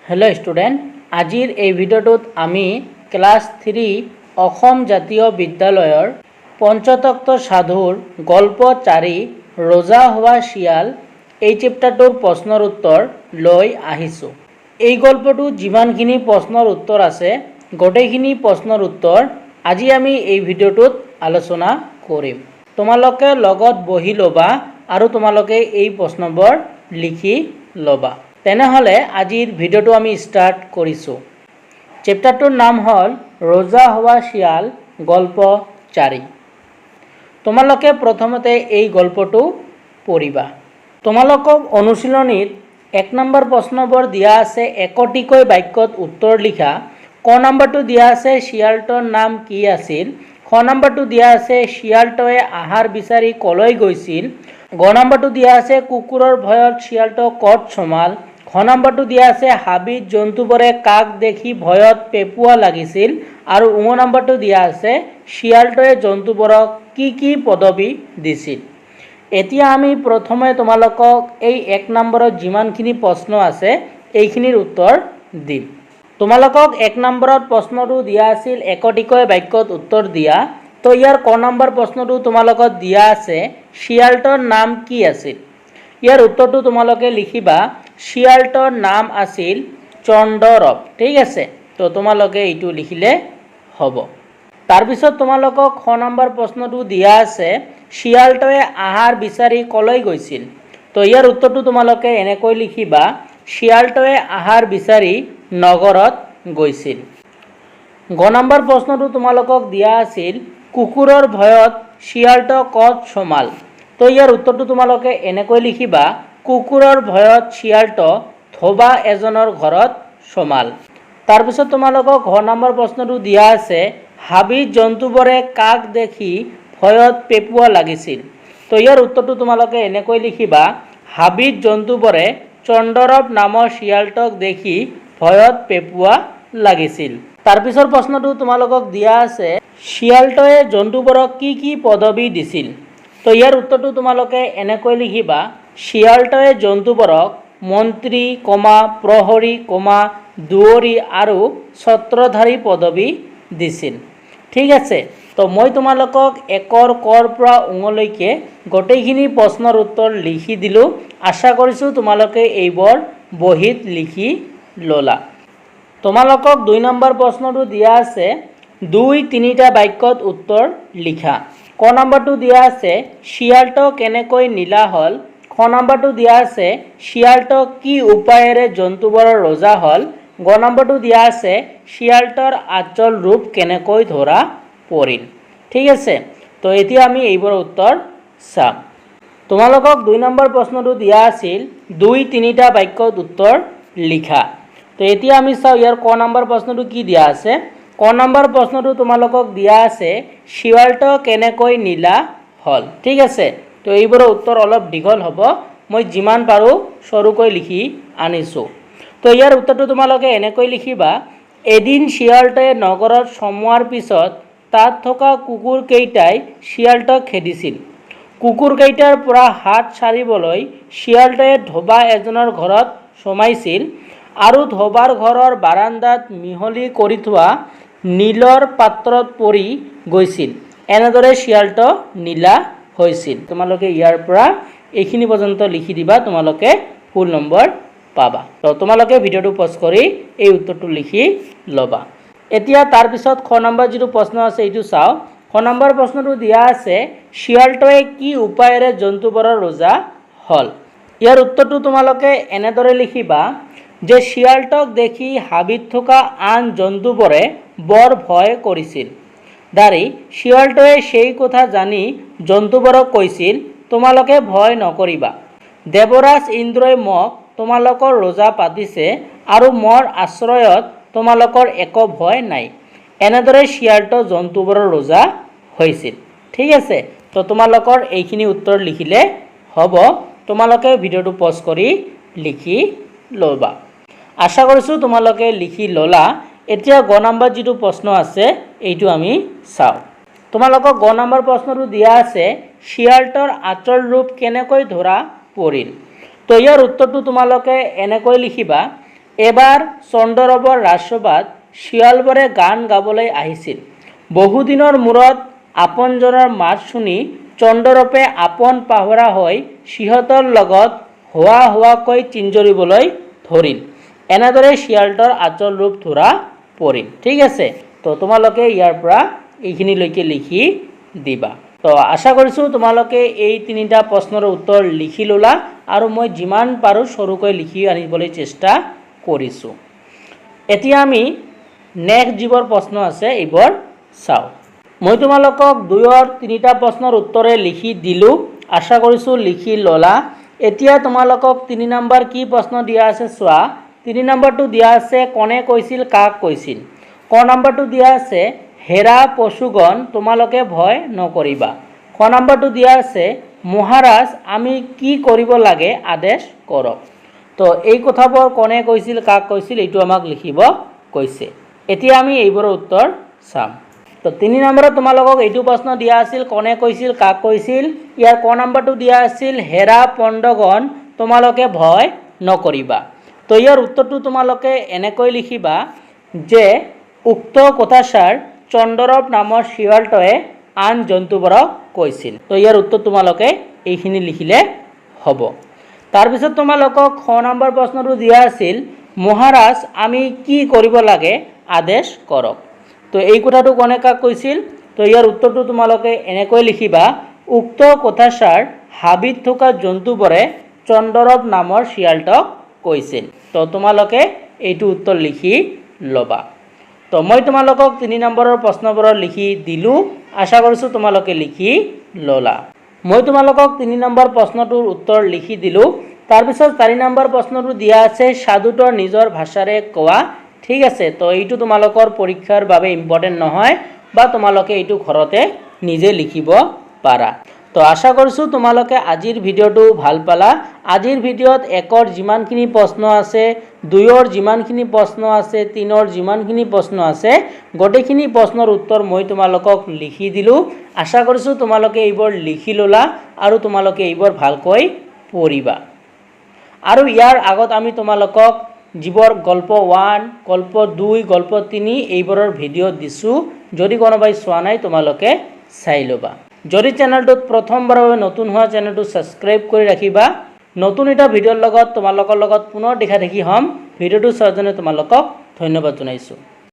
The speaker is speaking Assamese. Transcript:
हेलो स्टूडेंट आजिर এই ভিডিওটোত আমি ক্লাস 3 অসম জাতীয় বিদ্যালয়ৰ পঞ্চতত্ব সাধুৰ গল্প 4 ৰোজা হওয়া শিয়াল এই চেপ্টাৰটোৰ প্ৰশ্নৰ উত্তৰ লৈ আহিছো। এই গল্পটো যিমানখিনি প্ৰশ্নৰ উত্তৰ আছে গোটেইখিনি প্ৰশ্নৰ উত্তৰ আজি আমি এই ভিডিওটোত আলোচনা কৰিম। তোমালোকে লগত বহি লবা আৰু তোমালোকে এই প্ৰশ্নবোৰ লিখি লবা। তেনেহলে আজিৰ ভিডিওটো আমি স্টাৰ্ট কৰিছো। চেপ্টাৰটোৰ নাম হল ৰোজা হওয়া শিয়াল গল্প 4। তোমালোকে প্ৰথমতে এই গল্পটো পঢ়িবা। তোমালোকক অনুশীলনীত 1 নম্বৰ প্ৰশ্নবোৰ দিয়া আছে একটিকৈ বাক্যত উত্তৰ লিখা। ক নম্বৰটো দিয়া আছে শিয়ালটোৰ নাম কি আছিল। খ নম্বৰটো দিয়া আছে শিয়ালটোৱে আহাৰ বিচাৰি কলৈ গৈছিল। গ নম্বৰটো দিয়া আছে কুকুৰৰ ভয়ত শিয়ালটো কত সোমাল। খ নম্বৰটো দিয়া আছে হাবিত জন্তুবোৰে কাক দেখি ভয়ত পেপুৱা লাগিছিল। আৰু ঙ নম্বৰটো দিয়া আছে শিয়ালটোৱে জন্তুবোৰক কি পদবী দিছিল। এতিয়া আমি প্ৰথমে তোমালোকক এই 1 নম্বৰত যিমানখিনি প্ৰশ্ন আছে এইখিনিৰ উত্তৰ দিম। তোমালোকক 1 নম্বৰত প্ৰশ্নটো দিয়া আছিল একটিকৈ বাক্যত উত্তৰ দিয়া। তো ইয়াৰ ক নম্বৰ প্ৰশ্নটো তোমালোকক দিয়া আছে শিয়ালটোৰ নাম কি আছিল। ইয়াৰ উত্তৰটো তোমালোকে লিখিবা শিয়ালটোৰ নাম আছিল চন্দৰব। ঠিক আছে, তো তোমালোকে এইটো লিখিলে হ'ব। তাৰপিছত তোমালোকক খ নম্বৰ প্ৰশ্নটো দিয়া আছে শিয়ালটোৱে আহাৰ বিচাৰি কলৈ গৈছিল। তো ইয়াৰ উত্তৰটো তোমালোকে এনেকৈ লিখিবা শিয়ালটোৱে আহাৰ বিচাৰি নগৰত গৈছিল। গ নম্বৰ প্ৰশ্নটো তোমালোকক দিয়া আছিল কুকুৰৰ ভয়ত শিয়ালটো কত সোমাল। তো ইয়াৰ উত্তৰটো তোমালোকে এনেকৈ লিখিবা কুকুৰৰ ভয়ত শিয়ালটো ধোবা এজনৰ ঘৰত সোমাল। তাৰপিছত তোমালোকক ঘ নম্বৰ প্ৰশ্নটো দিয়া আছে হাবিত জন্তুবোৰে কাক দেখি ভয়ত পেপুৱা লাগিছিল। তো ইয়াৰ উত্তৰটো তোমালোকে এনেকৈ লিখিবা হাবিত জন্তুবোৰে চন্দৰব নামৰ শিয়ালটোক দেখি ভয়ত পেপুৱা লাগিছিল। তাৰপিছৰ প্ৰশ্নটো তোমালোকক দিয়া আছে শিয়ালটোৱে জন্তুবোৰক কি পদবী দিছিল। তো ইয়াৰ উত্তৰটো তোমালোকে এনেকৈ লিখিবা শিয়ালটোৱে জন্তুবোৰক মন্ত্ৰী, প্ৰহৰী, দুৱৰী আৰু ছত্ৰধাৰী পদবী দিছিল। ঠিক আছে, তো মই তোমালোকক 1ৰ কৰ পৰা ঙলৈকে গোটেইখিনি প্ৰশ্নৰ উত্তৰ লিখি দিলোঁ। আশা কৰিছোঁ তোমালোকে এইবোৰ বহীত লিখি ল'লা। তোমালোকক 2 নম্বৰ প্ৰশ্নটো দিয়া আছে 2-3টা বাক্যত উত্তৰ লিখা। ক নম্বৰটো দিয়া আছে শিয়ালটো কেনেকৈ নীলা হ'ল। খ নম্বৰটো দিয়া আছে শিয়ালটো কি উপায়েৰে জন্তুবোৰৰ ৰজা হ'ল। গ নম্বৰটো দিয়া আছে শিয়ালটোৰ আচল ৰূপ কেনেকৈ ধৰা পৰিল। ঠিক আছে, তো এতিয়া আমি এইবোৰৰ উত্তৰ চাম। তোমালোকক 2 নম্বৰ প্ৰশ্নটো দিয়া আছিল 2-3টা বাক্যত উত্তৰ লিখা। তো এতিয়া আমি চাওঁ ইয়াৰ ক নম্বৰ প্ৰশ্নটো কি দিয়া আছে। ক নম্বৰ প্ৰশ্নটো তোমালোকক দিয়া আছে শিয়ালটো কেনেকৈ নীলা হ'ল। ঠিক আছে, তো এইবোৰৰ উত্তৰ অলপ দীঘল হ'ব, মই যিমান পাৰোঁ সৰুকৈ লিখি আনিছোঁ। তো ইয়াৰ উত্তৰটো তোমালোকে এনেকৈ লিখিবা এদিন শিয়ালটোৱে নগৰত সোমোৱাৰ পিছত তাত থকা কুকুৰকেইটাই শিয়ালটোক খেদিছিল। কুকুৰকেইটাৰ পৰা হাত সাৰিবলৈ শিয়ালটোৱে ধোবা এজনৰ ঘৰত সোমাইছিল আৰু ধোবাৰ ঘৰৰ বাৰান্দাত মিহলি কৰি থোৱা নীলৰ পাত্ৰত পৰি গৈছিল। এনেদৰে শিয়ালটো নীলা হৈছিল। তোমালোকে ইয়াৰ পৰা এইখিনি পৰ্যন্ত লিখি দিবা, তোমালোকে ফুল নম্বৰ পাবা। তো তোমালোকে ভিডিওটো পজ কৰি এই উত্তৰটো লিখি ল'বা। এতিয়া তাৰপিছত খ নম্বৰ যিটো প্ৰশ্ন আছে এইটো চাওঁ। খ নম্বৰ প্ৰশ্নটো দিয়া আছে শিয়ালটোৱে কি উপায়েৰে জন্তুবোৰৰ ৰজা হ'ল। ইয়াৰ উত্তৰটো তোমালোকে এনেদৰে লিখিবা যে শিয়ালটোক দেখি হাবিত থকা আন জন্তুবোৰে বৰ ভয় কৰিছিল। শিয়ালটোৱে সেই কথা জানি জন্তুবোৰক কৈছিল তোমালোকে ভয় নকৰিবা। দেৱৰাজ ইন্দ্ৰই মোক তোমালোকৰ ৰজা পাতিছে আৰু মোৰ আশ্ৰয়ত তোমালোকৰ একো ভয় নাই। এনেদৰে শিয়ালটো জন্তুবোৰৰ ৰজা হৈছিল। ঠিক আছে, তো তোমালোকৰ এইখিনি উত্তৰ লিখিলে হ'ব। তোমালোকে ভিডিওটো পজ কৰি লিখি ল'বা। আশা কৰিছোঁ তোমালোকে লিখি ল'লা। এতিয়া গ নম্বৰ যিটো প্ৰশ্ন আছে এইটো আমি চাওঁ। তোমালোকক গ নম্বৰ প্ৰশ্নটো দিয়া আছে শিয়ালটোৰ আচল ৰূপ কেনেকৈ ধৰা পৰিল। তো ইয়াৰ উত্তৰটো তোমালোকে এনেকৈ লিখিবা এবাৰ চন্দ্ৰৰৱৰ ৰাজসভাত শিয়ালবোৰে গান গাবলৈ আহিছিল। বহুদিনৰ মূৰত আপোনজনৰ মাত শুনি চন্দ্ৰৰূপে আপোন পাহৰা হৈ সিহঁতৰ লগত হোৱা হোৱাকৈ চিঞৰিবলৈ ধৰিল। এনেদৰে শিয়ালটোৰ আচল ৰূপ ধৰা পৰিল। ঠিক আছে, তো তোমালোকে ইয়াৰ পৰা এইখিনিলৈকে লিখি দিবা। তো আশা কৰিছোঁ তোমালোকে এই তিনিটা প্ৰশ্নৰ উত্তৰ লিখি ল'লা আৰু মই যিমান পাৰোঁ সৰুকৈ লিখি আনিবলৈ চেষ্টা কৰিছোঁ। এতিয়া আমি নেক্সট যিবোৰ প্ৰশ্ন আছে এইবোৰ চাওঁ। মই তোমালোকক 2ৰ 3টা প্ৰশ্নৰ উত্তৰে লিখি দিলোঁ। আশা কৰিছোঁ লিখি ল'লা। এতিয়া তোমালোকক 3 নম্বৰ কি প্ৰশ্ন দিয়া আছে চোৱা। 3 নম্বৰটো দিয়া আছে কোনে কৈছিল কাক কৈছিল। ক নম্বৰটো দিয়া আছে হেৰা পশুগণ তোমালোকে ভয় নকৰিবা। খ নম্বৰটো দিয়া আছে মহাৰাজ আমি কি কৰিব লাগে আদেশ কৰক। তো এই কথাবোৰ কোনে কৈছিল কাক কৈছিল এইটো আমাক লিখিব কৈছে। এতিয়া আমি এইবোৰৰ উত্তৰ চাম। তো 3 নম্বৰত তোমালোকক এইটো প্ৰশ্ন দিয়া আছিল কোনে কৈছিল কাক কৈছিল। ইয়াৰ ক নম্বৰটো দিয়া আছিল হেৰা পণ্ডগণ তোমালোকে ভয় নকৰিবা। তো ইয়াৰ উত্তৰটো তোমালোকে এনেকৈ লিখিবা যে উক্ত কথাষাৰ চন্দ্ৰৰৱ নামৰ শিয়ালটোৱে আন জন্তুবোৰক কৈছিল। তো ইয়াৰ উত্তৰ তোমালোকে এইখিনি লিখিলে হ'ব। তাৰপিছত তোমালোকক খ নম্বৰ প্ৰশ্নটো দিয়া আছিল মহাৰাজ আমি কি কৰিব লাগে আদেশ কৰক। তো এই কথাটো কোনে কাক কৈছিল। তো ইয়াৰ উত্তৰটো তোমালোকে এনেকৈ লিখিবা উক্ত কথাষাৰ হাবিত থকা জন্তুবোৰে চন্দ্ৰৰৱ নামৰ শিয়ালটোক কৈছিল। তো তোমালোকে এইটো উত্তৰ লিখি ল'বা। তো মই তোমালোকক 3 নম্বৰৰ প্ৰশ্নবোৰ লিখি দিলোঁ। আশা কৰিছোঁ তোমালোকে লিখি ল'লা। মই তোমালোকক 3 নম্বৰ প্ৰশ্নটোৰ উত্তৰ লিখি দিলোঁ। তাৰপিছত 4 নম্বৰ প্ৰশ্নটো দিয়া আছে সাধুটোৰ নিজৰ ভাষাৰে কোৱা। ঠিক আছে, তো এইটো তোমালোকৰ পৰীক্ষাৰ বাবে ইম্পৰ্টেণ্ট নহয় বা তোমালোকে এইটো ঘৰতে নিজে লিখিব পাৰা। তো আশা কৰিছোঁ তোমালোকে আজিৰ ভিডিঅ'টো ভাল পালা। আজিৰ ভিডিঅ'ত 1ৰ যিমানখিনি প্ৰশ্ন আছে, 2ৰ যিমানখিনি প্ৰশ্ন আছে, 3ৰ যিমানখিনি প্ৰশ্ন আছে গোটেইখিনি প্ৰশ্নৰ উত্তৰ মই তোমালোকক লিখি দিলোঁ। আশা কৰিছোঁ তোমালোকে এইবোৰ লিখি ল'লা আৰু তোমালোকে এইবোৰ ভালকৈ পঢ়িবা। আৰু ইয়াৰ আগত আমি তোমালোকক যিবোৰ গল্প 1, গল্প 2, গল্প 3 এইবোৰৰ ভিডিঅ' দিছোঁ। যদি কোনোবাই চোৱা নাই তোমালোকে চাই ল'বা। যদি চেনেলটোত প্ৰথমবাৰৰ বাবে নতুন হোৱা চেনেলটো ছাবস্ক্ৰাইব কৰি ৰাখিবা। নতুন এটা ভিডিঅ'ৰ লগত তোমালোকৰ লগত পুনৰ দেখা দেখি হ'ম। ভিডিঅ'টো চোৱাৰ কাৰণে তোমালোকক ধন্যবাদ জনাইছোঁ।